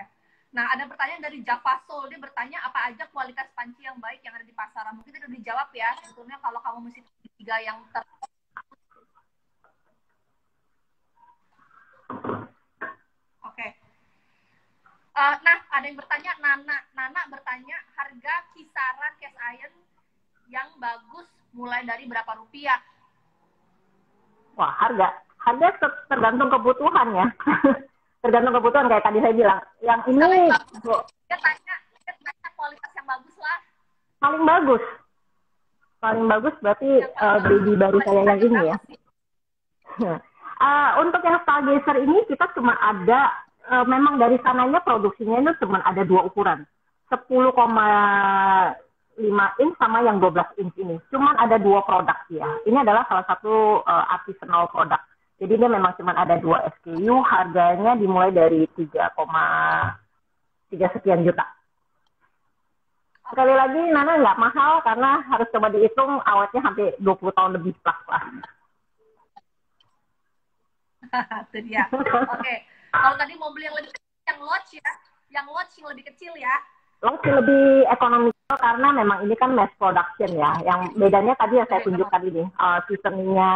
Nah, ada pertanyaan dari Java Soul. Dia bertanya apa aja kualitas panci yang baik yang ada di pasaran. Mungkin itu udah dijawab ya. Sebetulnya kalau kamu mesti tiga yang Oke. Nah, ada yang bertanya, Nana bertanya harga kisaran cast iron yang bagus mulai dari berapa rupiah? Wah, harga tergantung kebutuhan ya. Tergantung kebutuhan kayak tadi saya bilang. Yang ini dia tanya kualitas yang bagus lah. Paling bagus berarti baby baru saya yang ini ya. Untuk yang Stargazer ini kita cuma ada memang dari sananya produksinya itu cuma ada 2 ukuran. 10,5 inch sama yang 12 inch ini. Cuman ada 2 produk ya. Ini adalah salah satu artisanal produk. Jadi dia memang cuma ada 2 SKU, harganya dimulai dari 3,3 sekian juta. Sekali lagi, Nana nggak mahal karena harus coba dihitung awetnya hampir 20 tahun lebih plus lah. Itu dia. Oke. Kalau tadi mau beli yang lebih kecil, yang Lodge ya. Yang Lodge yang lebih kecil ya. Lodge lebih ekonomikal karena memang ini kan mass production ya. Yang bedanya tadi yang saya tunjukkan ini, seasoningnya,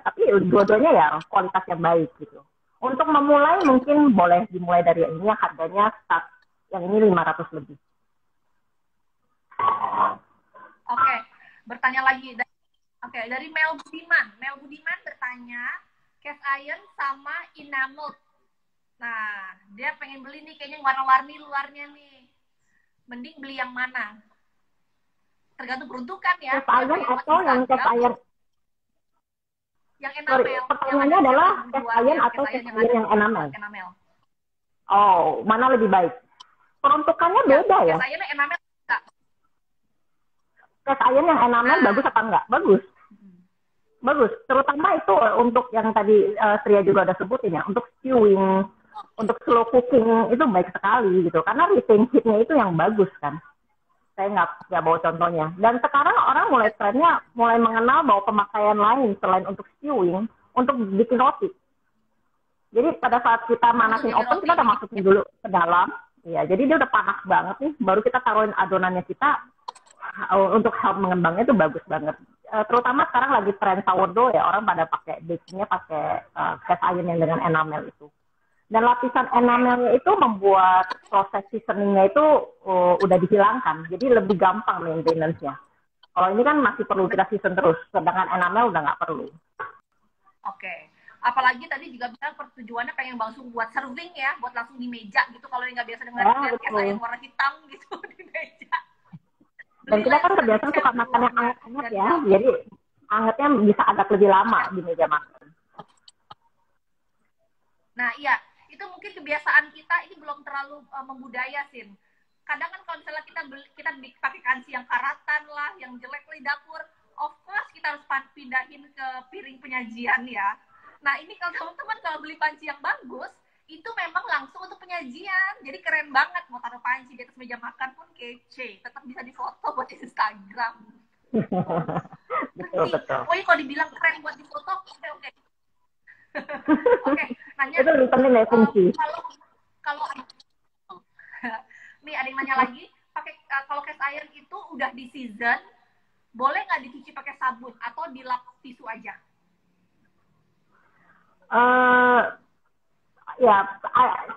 tapi dua-duanya ya kualitas yang baik gitu. Untuk memulai mungkin boleh dimulai dari yang ini, yang harganya start, yang ini 500 lebih. Oke, bertanya lagi. Dari Mel Budiman. Mel Budiman bertanya, cast iron sama enamel. Nah, dia pengen beli nih kayaknya warna-warni luarnya nih. Mending beli yang mana? Tergantung peruntukan ya. Cast iron atau yang cast iron? Yang enamel. Pertanyaannya adalah cast iron atau cast iron yang enamel? Oh, mana lebih baik? Peruntukannya beda ya? Cast iron yang enamel enggak? Cast iron yang enamel bagus apa enggak? Bagus. Terutama itu untuk yang tadi Tria juga udah sebutin ya, untuk stewing, untuk slow cooking itu baik sekali gitu. Karena retain heat-nya itu yang bagus kan. Saya nggak bawa contohnya. Dan sekarang orang mulai mengenal bahwa pemakaian lain selain untuk stewing, untuk bikin roti. Jadi pada saat kita manasin oven, kita udah masukin dulu ke dalam. Ya, jadi dia udah panas banget nih. Baru kita taruhin adonannya kita untuk help mengembangnya itu bagus banget. Terutama sekarang lagi tren sourdough ya, orang pada pakai bakingnya pakai cast iron yang dengan enamel itu. Dan lapisan enamelnya itu membuat proses seasoningnya itu udah dihilangkan, jadi lebih gampang maintenance-nya. Kalau ini kan masih perlu kita season terus, sedangkan enamel udah nggak perlu. Oke. Apalagi tadi juga bilang pertujuannya pengen langsung buat serving ya, buat langsung di meja gitu. Kalau yang nggak biasa dengan cast iron warna hitam gitu di meja. Dan kita kan kebiasaan suka makan yang hangat-hangat ya, jadi hangatnya bisa agak lebih lama di meja makan. Nah iya, itu mungkin kebiasaan kita ini belum terlalu membudaya, Sin. Kadang kan kalau misalnya kita pakai kansi yang karatan lah, yang jelek di dapur, of course kita harus pindahin ke piring penyajian ya. Nah ini kalau teman-teman kalau beli panci yang bagus, itu memang langsung untuk penyajian. Jadi keren banget, mau taruh panci di atas meja makan pun kece. Tetap bisa difoto buat Instagram. Betul. Oh iya kalau dibilang keren buat difoto, oke. Oke, nanya. Itu lebih penting ya fungsi. Kalau nih ada yang nanya lagi, kalau cast iron itu udah di season, boleh nggak dicuci pakai sabun atau dilap tisu aja? Ya,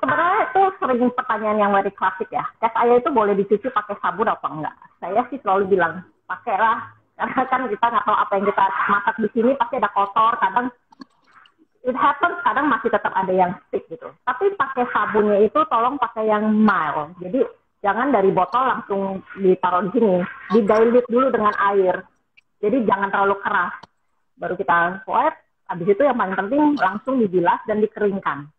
sebenarnya itu sering pertanyaan yang very klasik ya. Cast iron itu boleh dicuci pakai sabun apa enggak? saya sih selalu bilang pakailah, karena kan kita nggak tahu apa yang kita masak di sini pasti ada kotor, kadang it happens, kadang masih tetap ada yang stick gitu. Tapi pakai sabunnya itu tolong pakai yang mild. Jadi jangan dari botol langsung ditaruh di sini, dilute dulu dengan air. Jadi jangan terlalu keras. Baru kita swipe, habis itu yang paling penting langsung dibilas dan dikeringkan.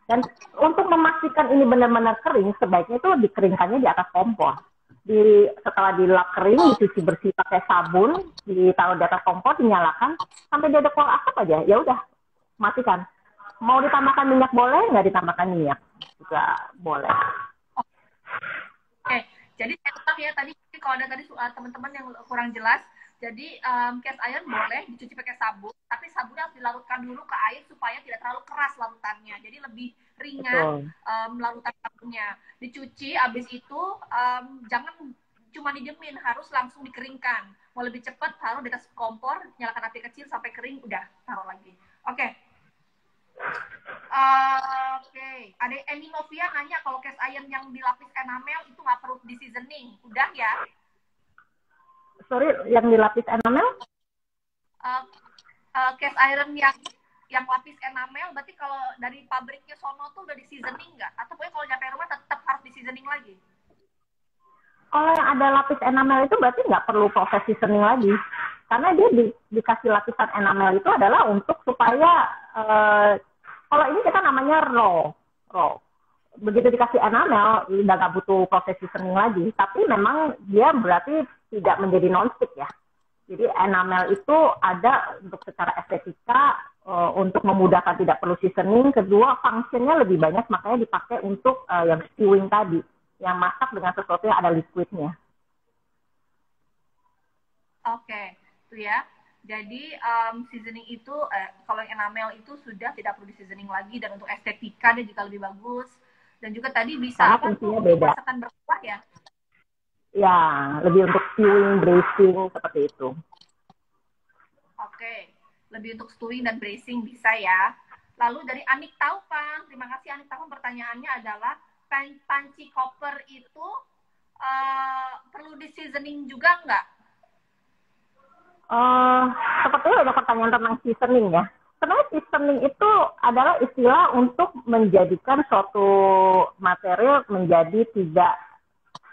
Dan untuk memastikan ini benar-benar kering, sebaiknya itu dikeringkannya di atas kompor. Setelah dilap kering, dicuci bersih pakai sabun, ditaruh di atas kompor, dinyalakan sampai dia ada keluar asap aja. Ya udah, matikan. Mau ditambahkan minyak boleh, nggak ditambahkan minyak juga boleh. Oke, jadi ya tadi kalau ada tadi teman-teman yang kurang jelas, jadi cast iron boleh dicuci pakai sabun, tapi sabunnya harus dilarutkan dulu ke air supaya tidak terlalu keras larutannya, jadi lebih ringan larutan sabunnya. Dicuci, habis itu jangan cuma didiemin, harus langsung dikeringkan. Mau lebih cepat, taruh di atas kompor, nyalakan api kecil sampai kering, udah taruh lagi. Oke. Oke, ada Eni Novia nanya kalau cast iron yang dilapis enamel itu nggak perlu di seasoning, udah ya? Sorry, yang dilapis enamel? Cast iron yang lapis enamel, berarti kalau dari pabriknya Sono tuh udah di seasoning nggak? Atau pokoknya kalau nyampe rumah tetap harus di seasoning lagi? Kalau yang ada lapis enamel itu berarti nggak perlu proses seasoning lagi. Karena dia dikasih lapisan enamel itu adalah untuk supaya kalau ini kita namanya raw. Begitu dikasih enamel, udah nggak butuh proses seasoning lagi. Tapi memang dia berarti tidak menjadi non-stick ya. Jadi enamel itu ada untuk secara estetika, untuk memudahkan tidak perlu seasoning. Kedua, fungsinya lebih banyak, makanya dipakai untuk yang stewing tadi. Yang masak dengan sesuatu yang ada liquidnya. Oke, itu ya. Jadi seasoning itu kalau yang enamel itu sudah tidak perlu di seasoning lagi, dan untuk estetika dia juga lebih bagus, dan juga tadi bisa karena apa tuh beda. masakan berkuah ya? Ya, lebih untuk stewing, braising seperti itu. Oke, lebih untuk stewing dan braising bisa ya. Lalu dari Anik Taufan, terima kasih Anik Taufan, pertanyaannya adalah panci koper itu perlu di seasoning juga nggak? Sepertinya ada pertanyaan tentang seasoning ya. Sebenarnya seasoning itu adalah istilah untuk menjadikan suatu material menjadi tidak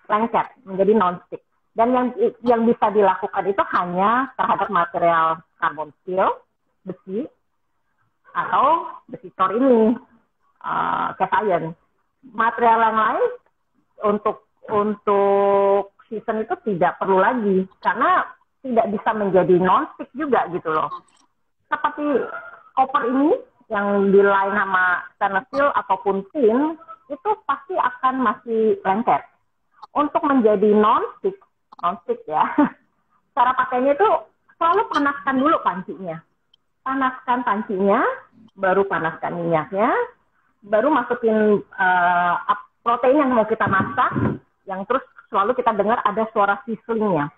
lengket, menjadi non-stick. Dan yang bisa dilakukan itu hanya terhadap material carbon steel, besi, atau besi cor ini, cast iron. Material yang lain untuk season itu tidak perlu lagi, karena tidak bisa menjadi non-stick juga gitu loh. Seperti koper ini yang di line sama stainless steel ataupun tin, itu pasti akan masih lengket. Untuk menjadi non-stick ya, cara pakainya itu selalu panaskan dulu pancinya. Panaskan pancinya, baru panaskan minyaknya, baru masukin protein yang mau kita masak, yang terus selalu kita dengar ada suara sizzlingnya.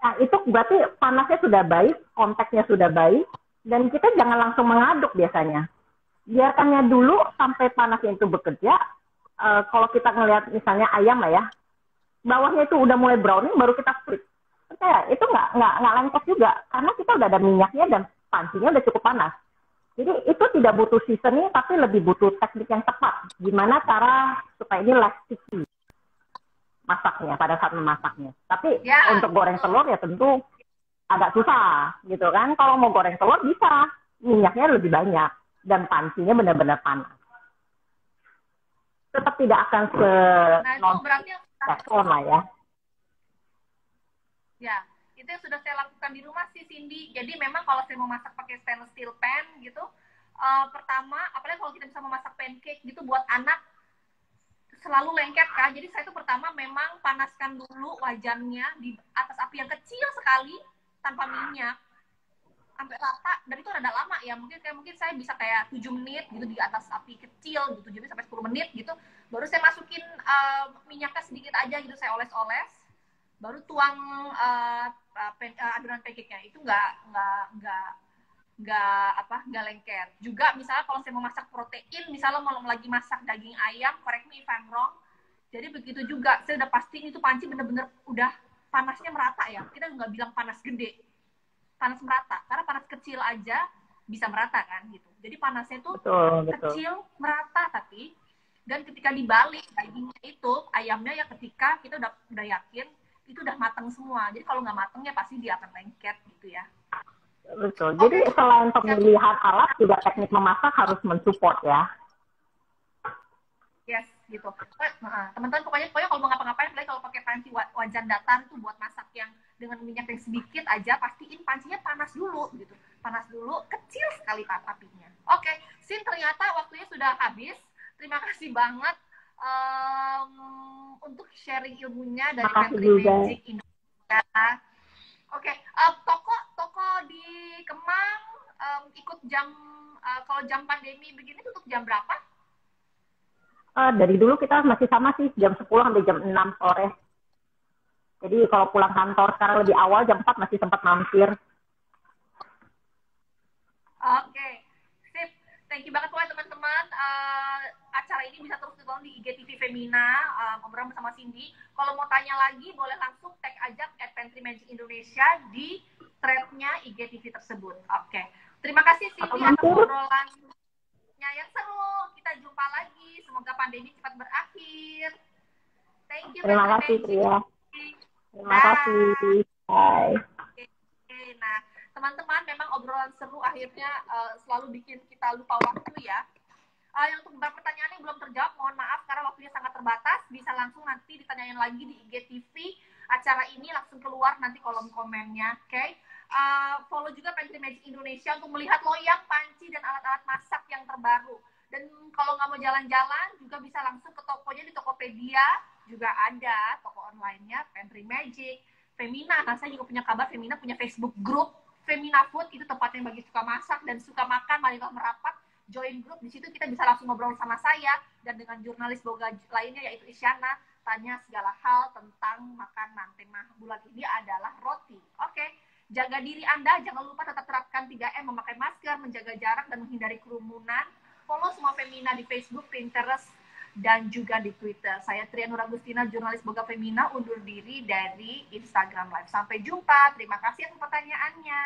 Nah, itu berarti panasnya sudah baik, kontaknya sudah baik, dan kita jangan langsung mengaduk biasanya. Biarkannya dulu sampai panasnya itu bekerja. Kalau kita ngelihat misalnya ayam lah ya, bawahnya itu udah mulai browning, baru kita flip. Percaya, itu nggak lengket juga, karena kita udah ada minyaknya dan pancinya udah cukup panas. Jadi itu tidak butuh seasoning, tapi lebih butuh teknik yang tepat. Gimana cara supaya ini less sticky masaknya pada saat memasaknya. Tapi untuk goreng telur ya tentu agak susah gitu kan. Kalau mau goreng telur bisa, minyaknya lebih banyak dan pancinya benar-benar panas. Tetap tidak akan non-teflon lah ya. Ya, itu yang sudah saya lakukan di rumah sih Cindy. Jadi memang kalau saya mau masak pakai stainless steel pan gitu, pertama, apalagi kalau kita bisa memasak pancake gitu buat anak, selalu lengket kan. Jadi saya tuh pertama memang panaskan dulu wajannya di atas api yang kecil sekali tanpa minyak sampai rata, dan itu rada lama ya, mungkin saya bisa kayak 7 menit gitu di atas api kecil gitu, 7 menit sampai 10 menit gitu, baru saya masukin minyaknya sedikit aja gitu, saya oles-oles, baru tuang adonan pancake-nya. Itu nggak lengket. Juga misalnya kalau saya mau masak protein, misalnya mau lagi masak daging ayam, correct me if I'm wrong, Jadi begitu juga, saya udah pastiin itu panci bener-bener udah panasnya merata ya. Kita nggak bilang panas gede, panas merata. Karena panas kecil aja bisa merata kan gitu. Jadi panasnya tuh Betul, betul. kecil, merata tapi. Dan ketika dibalik dagingnya itu, ayamnya ya ketika kita udah yakin itu udah matang semua. Jadi kalau nggak matang ya pasti dia akan lengket gitu ya. Betul. Jadi selain pemilihan alat, juga teknik memasak harus mensupport ya. Yes, gitu. Teman-teman pokoknya kalau mau ngapa-ngapain, apalagi kalau pakai panci wajan datar itu buat masak yang dengan minyak yang sedikit aja, pastiin pancinya panas dulu gitu. Panas dulu, kecil sekali apinya. Oke, Sin, ternyata waktunya sudah habis. Terima kasih banget untuk sharing ilmunya dari Pantry Magic Indonesia. Oke, toko di Kemang ikut jam, kalau jam pandemi begini tutup jam berapa? Dari dulu kita masih sama sih, jam 10 sampai jam 6 sore. Jadi kalau pulang kantor sekarang lebih awal, jam 4 masih sempat mampir. Oke, sip. Thank you banget buat teman-teman. Acara ini bisa terus ditonton di IGTV Femina, ngobrol bersama Cindy. Kalau mau tanya lagi, boleh langsung tag aja @Pantry Magic Indonesia di thread-nya IGTV tersebut. Oke, terima kasih Cindy atas obrolan yang seru. Kita jumpa lagi. Semoga pandemi cepat berakhir. Thank you. Terima kasih, Pria. Terima kasih. Bye. Nah, teman-teman, memang obrolan seru akhirnya selalu bikin kita lupa waktu ya. Yang untuk beberapa pertanyaan yang belum terjawab, mohon maaf karena waktunya sangat terbatas. Bisa langsung nanti ditanyain lagi di IGTV. Acara ini langsung keluar nanti kolom komennya. Oke? Follow juga Pantry Magic Indonesia untuk melihat loyang, panci, dan alat-alat masak yang terbaru. Dan kalau nggak mau jalan-jalan, juga bisa langsung ke tokonya di Tokopedia. Juga ada toko online-nya, Pantry Magic, Femina. Nah, saya juga punya kabar, Femina punya Facebook group, Femina Food, itu tempatnya bagi suka masak dan suka makan, marilah merapat. Join grup, di situ kita bisa langsung ngobrol sama saya dan dengan jurnalis boga lainnya yaitu Isyana, tanya segala hal tentang makanan. Tema bulan ini adalah roti. Oke, jaga diri Anda, jangan lupa tetap terapkan 3M, memakai masker, menjaga jarak, dan menghindari kerumunan. Follow semua Femina di Facebook, Pinterest, dan juga di Twitter. Saya Tria Nur Agustina, jurnalis Boga Femina, undur diri dari Instagram Live. Sampai jumpa, terima kasih atas pertanyaannya.